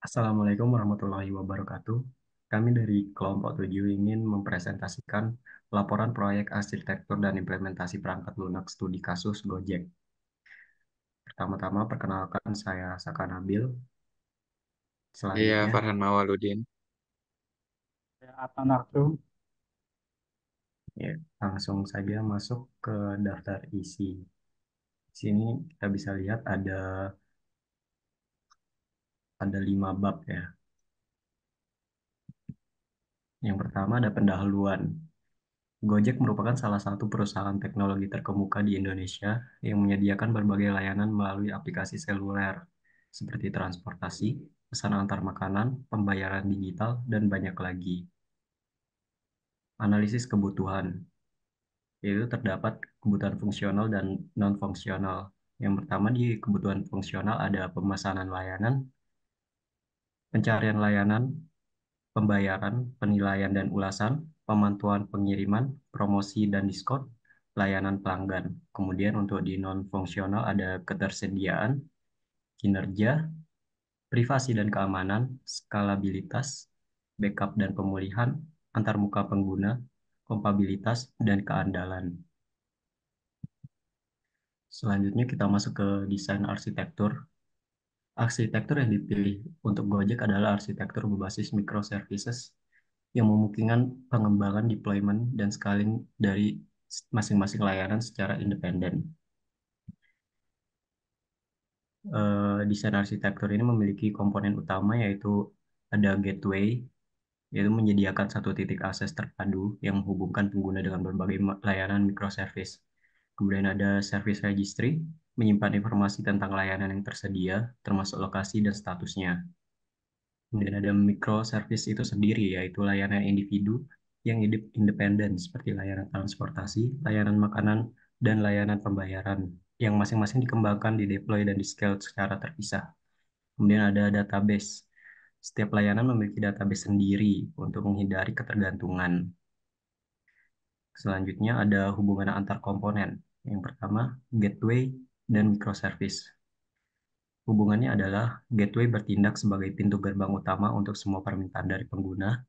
Assalamualaikum warahmatullahi wabarakatuh. Kami dari kelompok 7 ingin mempresentasikan laporan proyek arsitektur dan implementasi perangkat lunak studi kasus Gojek. Pertama-tama perkenalkan saya Saka Nabil. Iya, Selanjutnya, Farhan Mawaludin. Atau Nafsu. ya, langsung saja masuk ke daftar isi. Di sini kita bisa lihat ada 5 bab ya. Yang pertama ada pendahuluan. Gojek merupakan salah satu perusahaan teknologi terkemuka di Indonesia yang menyediakan berbagai layanan melalui aplikasi seluler, seperti transportasi, pesan antar makanan, pembayaran digital, dan banyak lagi. Analisis kebutuhan, yaitu terdapat kebutuhan fungsional dan non-fungsional. Yang pertama di kebutuhan fungsional ada pemesanan layanan, pencarian layanan, pembayaran, penilaian dan ulasan, pemantauan pengiriman, promosi dan diskon, layanan pelanggan. Kemudian untuk di non-fungsional ada ketersediaan, kinerja, privasi dan keamanan, skalabilitas, backup dan pemulihan, antarmuka pengguna, kompabilitas, dan keandalan. Selanjutnya kita masuk ke desain arsitektur. Arsitektur yang dipilih untuk Gojek adalah arsitektur berbasis microservices yang memungkinkan pengembangan deployment dan scaling dari masing-masing layanan secara independen. Desain arsitektur ini memiliki komponen utama yaitu ada gateway, yaitu menyediakan satu titik akses terpadu yang menghubungkan pengguna dengan berbagai layanan microservice. Kemudian ada service registry, menyimpan informasi tentang layanan yang tersedia, termasuk lokasi dan statusnya. Kemudian ada microservice itu sendiri, yaitu layanan individu yang independen seperti layanan transportasi, layanan makanan, dan layanan pembayaran yang masing-masing dikembangkan, dideploy, dan di-scale secara terpisah. Kemudian ada database. Setiap layanan memiliki database sendiri untuk menghindari ketergantungan. Selanjutnya ada hubungan antar komponen. Yang pertama, gateway dan microservice. Hubungannya adalah gateway bertindak sebagai pintu gerbang utama untuk semua permintaan dari pengguna.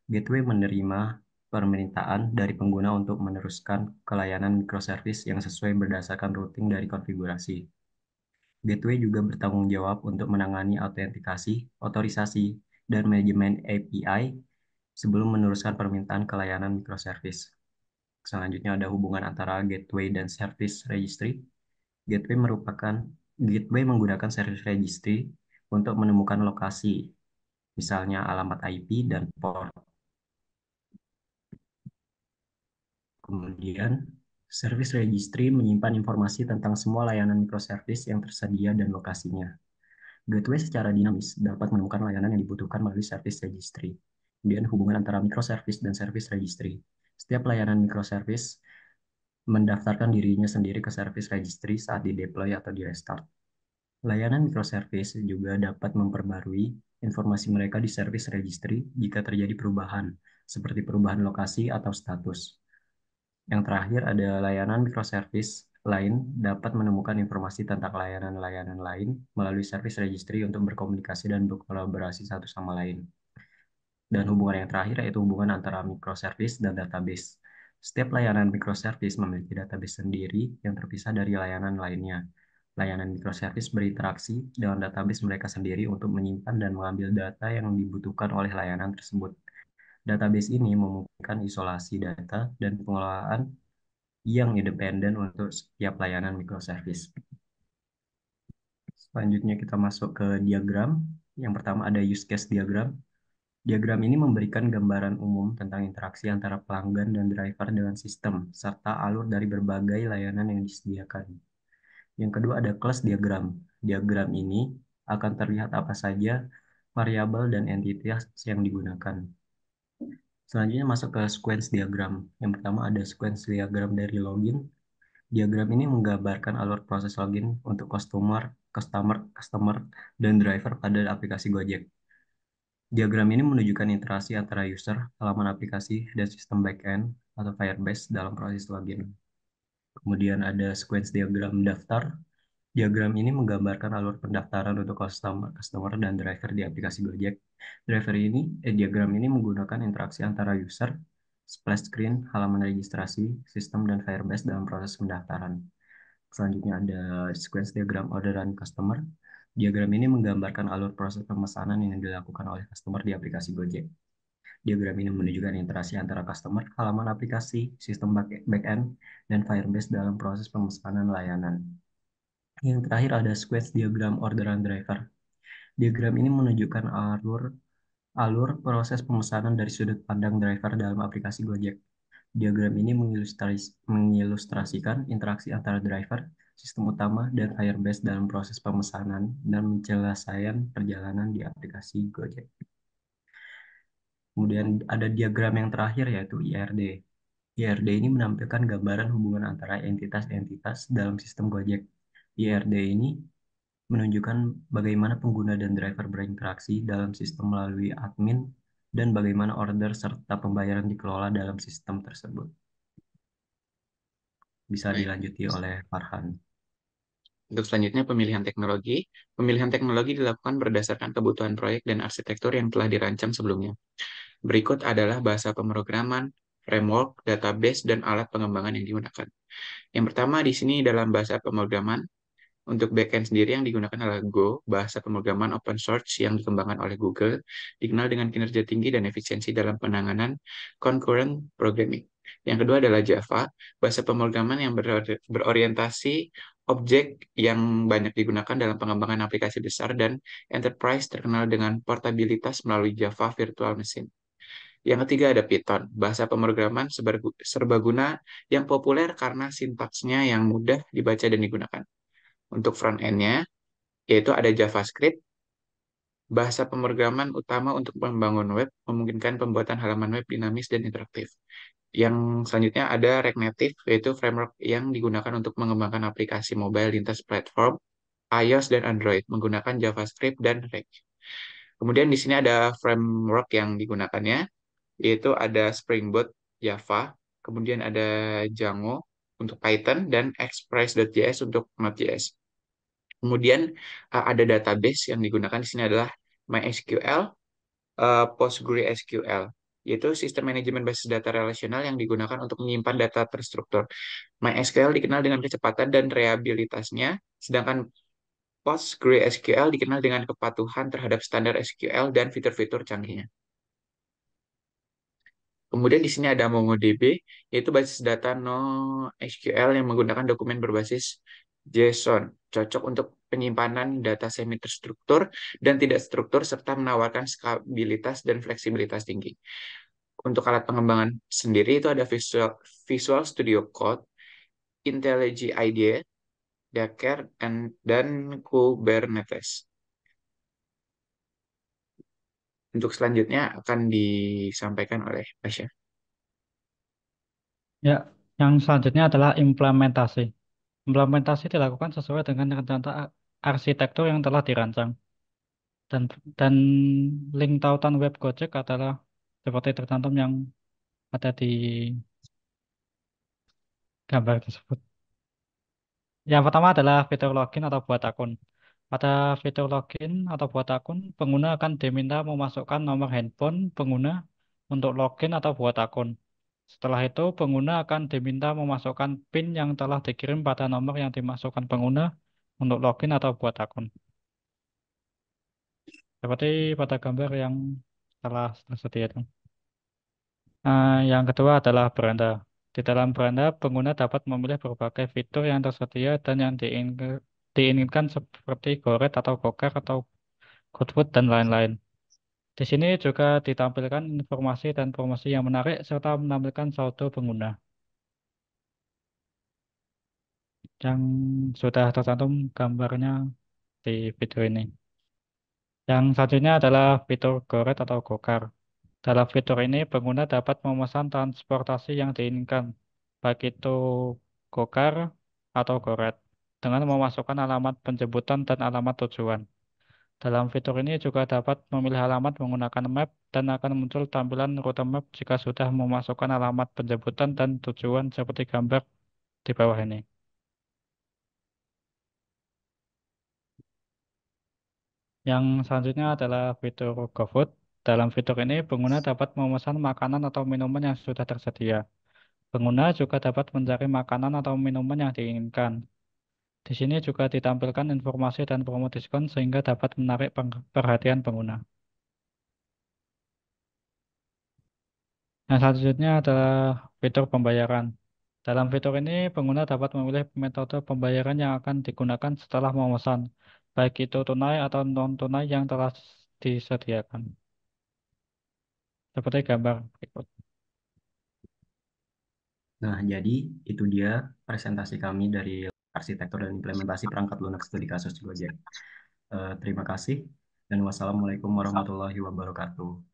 Gateway menerima permintaan dari pengguna untuk meneruskan ke layanan microservice yang sesuai berdasarkan routing dari konfigurasi. Gateway juga bertanggung jawab untuk menangani autentikasi, otorisasi, dan manajemen API sebelum meneruskan permintaan ke layanan microservice. Selanjutnya ada hubungan antara gateway dan service registry. Gateway merupakan Gateway menggunakan service registry untuk menemukan lokasi, misalnya alamat IP dan port. Kemudian, service registry menyimpan informasi tentang semua layanan microservice yang tersedia dan lokasinya. Gateway secara dinamis dapat menemukan layanan yang dibutuhkan melalui service registry. Kemudian hubungan antara microservice dan service registry. Setiap layanan microservice mendaftarkan dirinya sendiri ke service registry saat di-deploy atau di-restart. Layanan microservice juga dapat memperbarui informasi mereka di service registry jika terjadi perubahan, seperti perubahan lokasi atau status. Yang terakhir ada layanan microservice lain dapat menemukan informasi tentang layanan-layanan lain melalui service registry untuk berkomunikasi dan berkolaborasi satu sama lain. Dan hubungan yang terakhir yaitu hubungan antara microservice dan database. Setiap layanan microservice memiliki database sendiri yang terpisah dari layanan lainnya. Layanan microservice berinteraksi dengan database mereka sendiri untuk menyimpan dan mengambil data yang dibutuhkan oleh layanan tersebut. Database ini memungkinkan isolasi data dan pengelolaan yang independen untuk setiap layanan microservice. Selanjutnya kita masuk ke diagram. Yang pertama ada use case diagram. Diagram ini memberikan gambaran umum tentang interaksi antara pelanggan dan driver dengan sistem, serta alur dari berbagai layanan yang disediakan. Yang kedua ada class diagram. Diagram ini akan terlihat apa saja variabel dan entitas yang digunakan. Selanjutnya masuk ke sequence diagram. Yang pertama ada sequence diagram dari login. Diagram ini menggambarkan alur proses login untuk customer, dan driver pada aplikasi Gojek. Diagram ini menunjukkan interaksi antara user, halaman aplikasi, dan sistem backend atau Firebase dalam proses login. Kemudian ada sequence diagram daftar. Diagram ini menggambarkan alur pendaftaran untuk customer dan driver di aplikasi Gojek. Diagram ini menggunakan interaksi antara user, splash screen, halaman registrasi, sistem, dan Firebase dalam proses pendaftaran. Selanjutnya ada sequence diagram orderan customer. Diagram ini menggambarkan alur proses pemesanan yang dilakukan oleh customer di aplikasi Gojek. Diagram ini menunjukkan interaksi antara customer, halaman aplikasi, sistem backend, dan Firebase dalam proses pemesanan layanan. Yang terakhir ada sequence diagram orderan driver. Diagram ini menunjukkan alur proses pemesanan dari sudut pandang driver dalam aplikasi Gojek. Diagram ini mengilustrasikan interaksi antara driver, sistem utama, dan Firebase dalam proses pemesanan dan penyelesaian perjalanan di aplikasi Gojek. Kemudian ada diagram yang terakhir yaitu IRD. IRD ini menampilkan gambaran hubungan antara entitas-entitas dalam sistem Gojek. IRD ini menunjukkan bagaimana pengguna dan driver berinteraksi dalam sistem melalui admin dan bagaimana order serta pembayaran dikelola dalam sistem tersebut. Bisa Baik. dilanjuti oleh Farhan. Untuk selanjutnya, pemilihan teknologi. Pemilihan teknologi dilakukan berdasarkan kebutuhan proyek dan arsitektur yang telah dirancang sebelumnya. Berikut adalah bahasa pemrograman, framework, database, dan alat pengembangan yang digunakan. Yang pertama di sini dalam bahasa pemrograman. Untuk backend sendiri yang digunakan adalah Go, bahasa pemrograman open source yang dikembangkan oleh Google, dikenal dengan kinerja tinggi dan efisiensi dalam penanganan concurrent programming. Yang kedua adalah Java, bahasa pemrograman yang berorientasi objek yang banyak digunakan dalam pengembangan aplikasi besar dan enterprise terkenal dengan portabilitas melalui Java Virtual Machine. Yang ketiga ada Python, bahasa pemrograman serbaguna yang populer karena sintaksnya yang mudah dibaca dan digunakan. Untuk front-end-nya, yaitu ada JavaScript, bahasa pemrograman utama untuk membangun web, memungkinkan pembuatan halaman web dinamis dan interaktif. Yang selanjutnya ada React Native, yaitu framework yang digunakan untuk mengembangkan aplikasi mobile lintas platform, iOS dan Android, menggunakan JavaScript dan React. Kemudian di sini ada framework yang digunakannya, yaitu ada Spring Boot Java, kemudian ada Django untuk Python, dan Express.js untuk Node.js. Kemudian ada database yang digunakan di sini adalah MySQL, PostgreSQL, yaitu sistem manajemen basis data relasional yang digunakan untuk menyimpan data terstruktur. MySQL dikenal dengan kecepatan dan reliabilitasnya, sedangkan PostgreSQL dikenal dengan kepatuhan terhadap standar SQL dan fitur-fitur canggihnya. Kemudian di sini ada MongoDB, yaitu basis data NoSQL yang menggunakan dokumen berbasis JSON, cocok untuk penyimpanan data semi terstruktur dan tidak struktur serta menawarkan skabilitas dan fleksibilitas tinggi. Untuk alat pengembangan sendiri itu ada Visual Studio Code, IntelliJ IDEA, Docker, dan Kubernetes. Untuk selanjutnya akan disampaikan oleh Pasha. Ya, yang selanjutnya adalah implementasi. Implementasi dilakukan sesuai dengan rencana arsitektur yang telah dirancang. Dan dan link tautan web Gojek adalah seperti tercantum yang ada di gambar tersebut. Yang pertama adalah fitur login atau buat akun. Pada fitur login atau buat akun, pengguna akan diminta memasukkan nomor handphone pengguna untuk login atau buat akun. Setelah itu, pengguna akan diminta memasukkan PIN yang telah dikirim pada nomor yang dimasukkan pengguna untuk login atau buat akun. Seperti pada gambar yang telah tersedia itu. Yang kedua adalah beranda. Di dalam beranda, pengguna dapat memilih berbagai fitur yang tersedia dan yang diinginkan seperti Goret atau Gokar atau Goodwood dan lain-lain. Di sini juga ditampilkan informasi dan promosi yang menarik serta menampilkan saldo pengguna yang sudah tercantum gambarnya di video ini. Yang selanjutnya adalah fitur Goret atau Gokar. Dalam fitur ini, pengguna dapat memesan transportasi yang diinginkan, baik itu Gokar atau Goret, dengan memasukkan alamat penjemputan dan alamat tujuan. Dalam fitur ini juga dapat memilih alamat menggunakan map dan akan muncul tampilan rute map jika sudah memasukkan alamat penjemputan dan tujuan seperti gambar di bawah ini. Yang selanjutnya adalah fitur GoFood. Dalam fitur ini, pengguna dapat memesan makanan atau minuman yang sudah tersedia. Pengguna juga dapat mencari makanan atau minuman yang diinginkan. Di sini juga ditampilkan informasi dan promo diskon sehingga dapat menarik perhatian pengguna. Yang selanjutnya adalah fitur pembayaran. Dalam fitur ini, pengguna dapat memilih metode pembayaran yang akan digunakan setelah memesan, baik itu tunai atau non-tunai yang telah disediakan. Seperti gambar berikut. Nah, jadi itu dia presentasi kami dari arsitektur dan implementasi perangkat lunak studi kasus Gojek. Terima kasih dan wassalamualaikum warahmatullahi wabarakatuh.